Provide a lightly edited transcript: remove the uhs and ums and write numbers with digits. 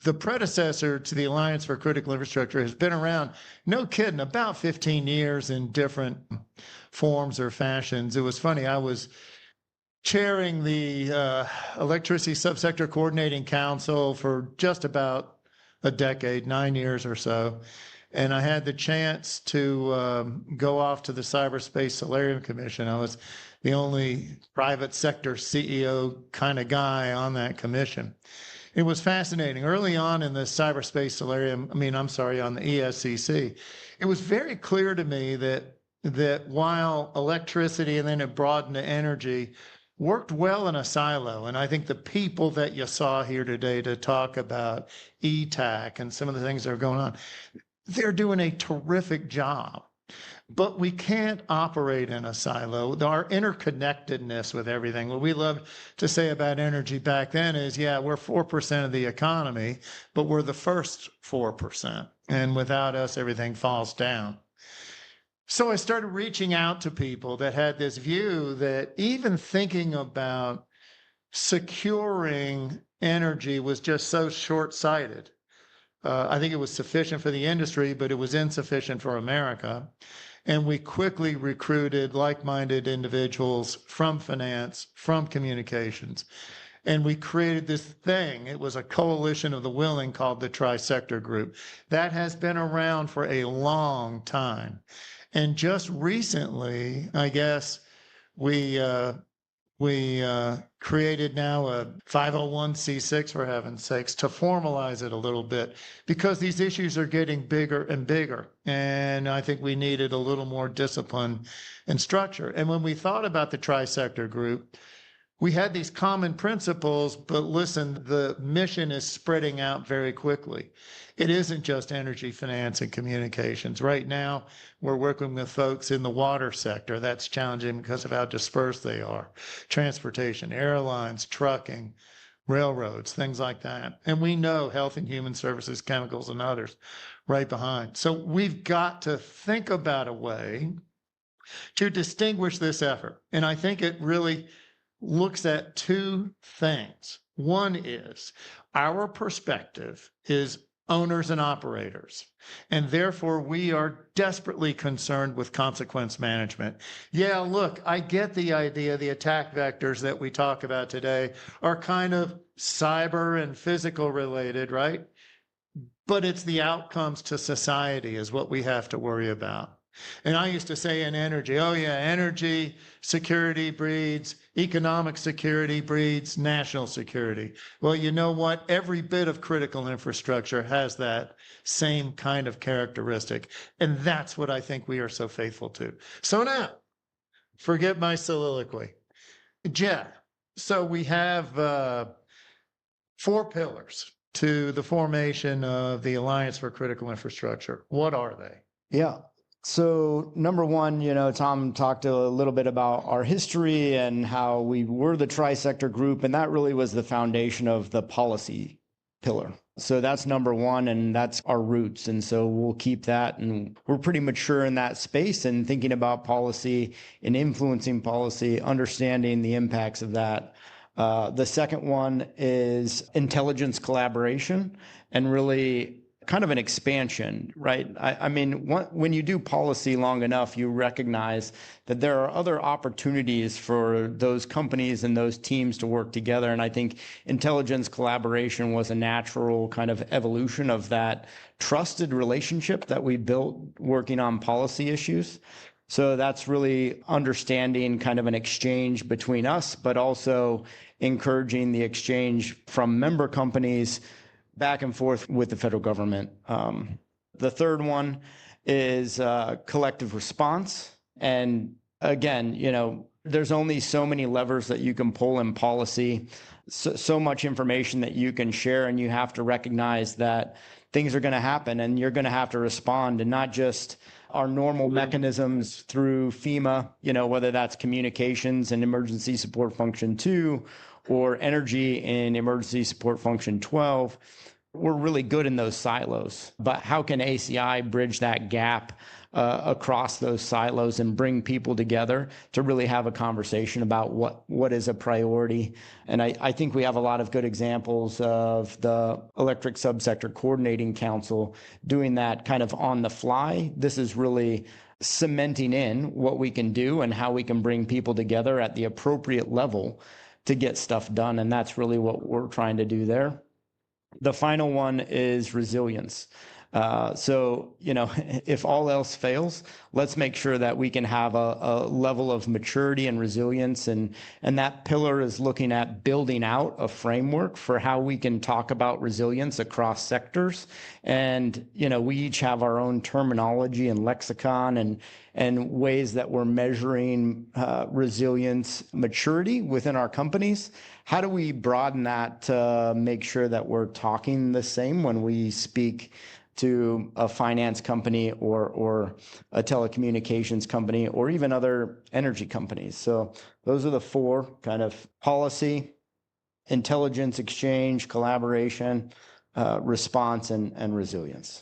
the predecessor to the Alliance for Critical Infrastructure has been around, no kidding, about 15 years in different forms or fashions. It was funny. I was chairing the Electricity Subsector Coordinating Council for just about a decade, 9 years or so. And I had the chance to go off to the Cyberspace Solarium Commission. I was the only private sector CEO kind of guy on that commission. It was fascinating. Early on in the Cyberspace Solarium, on the ESCC, it was very clear to me that while electricity and then it broadened to energy worked well in a silo, and I think the people that you saw here today to talk about ETAC and some of the things that are going on, they're doing a terrific job. But we can't operate in a silo. Our interconnectedness with everything, what we loved to say about energy back then is, yeah, we're 4% of the economy, but we're the first 4%. And without us, everything falls down. So I started reaching out to people that had this view that even thinking about securing energy was just so short-sighted. I think it was sufficient for the industry, but it was insufficient for America. And we quickly recruited like-minded individuals from finance, from communications. And we created this thing. It was a coalition of the willing called the Tri-Sector Group. That has been around for a long time. And just recently, I guess, we created now a 501c6, for heaven's sakes, to formalize it a little bit, because these issues are getting bigger and bigger. And I think we needed a little more discipline and structure. And when we thought about the Tri-Sector Group, we had these common principles, but listen, the mission is spreading out very quickly. It isn't just energy, finance, and communications. Right now, we're working with folks in the water sector. That's challenging because of how dispersed they are. Transportation, airlines, trucking, railroads, things like that. And we know health and human services, chemicals, and others right behind. So we've got to think about a way to distinguish this effort. And I think it really looks at two things. One is our perspective is owners and operators, and therefore we are desperately concerned with consequence management. Yeah, look, I get the idea the attack vectors that we talk about today are kind of cyber and physical related, right? But it's the outcomes to society is what we have to worry about. And I used to say in energy, oh yeah, energy security breeds economic security, breeds national security. Well, you know what? Every bit of critical infrastructure has that same kind of characteristic. And that's what I think we are so faithful to. So now, forget my soliloquy. Jeff, so we have 4 pillars to the formation of the Alliance for Critical Infrastructure. What are they? Yeah. So number one, Tom talked a little bit about our history and how we were the Tri-Sector Group, and that really was the foundation of the policy pillar. So that's number one, and that's our roots. And so we'll keep that, and we're pretty mature in that space and thinking about policy and influencing policy, understanding the impacts of that. The second one is intelligence collaboration, and really kind of an expansion, right? I mean, when you do policy long enough, you recognize that there are other opportunities for those companies and those teams to work together. And I think intelligence collaboration was a natural kind of evolution of that trusted relationship that we built working on policy issues. So that's really understanding kind of an exchange between us, but also encouraging the exchange from member companies back and forth with the federal government. The third one is collective response. And again, there's only so many levers that you can pull in policy, so much information that you can share, and you have to recognize that things are going to happen and you're going to have to respond, and not just our normal mechanisms through FEMA, whether that's communications and emergency support function 2 or energy and emergency support function 12. We're really good in those silos, but how can ACI bridge that gap across those silos and bring people together to really have a conversation about what is a priority. And I think we have a lot of good examples of the Electric Subsector Coordinating Council doing that kind of on the fly. This is really cementing in what we can do and how we can bring people together at the appropriate level to get stuff done. And that's really what we're trying to do there. The final one is resilience. So, if all else fails, let's make sure that we can have a level of maturity and resilience. And that pillar is looking at building out a framework for how we can talk about resilience across sectors. And, we each have our own terminology and lexicon and ways that we're measuring resilience maturity within our companies. How do we broaden that to make sure that we're talking the same when we speak to a finance company or a telecommunications company or even other energy companies? So those are the four kind of: policy, intelligence exchange, collaboration, response, and resilience.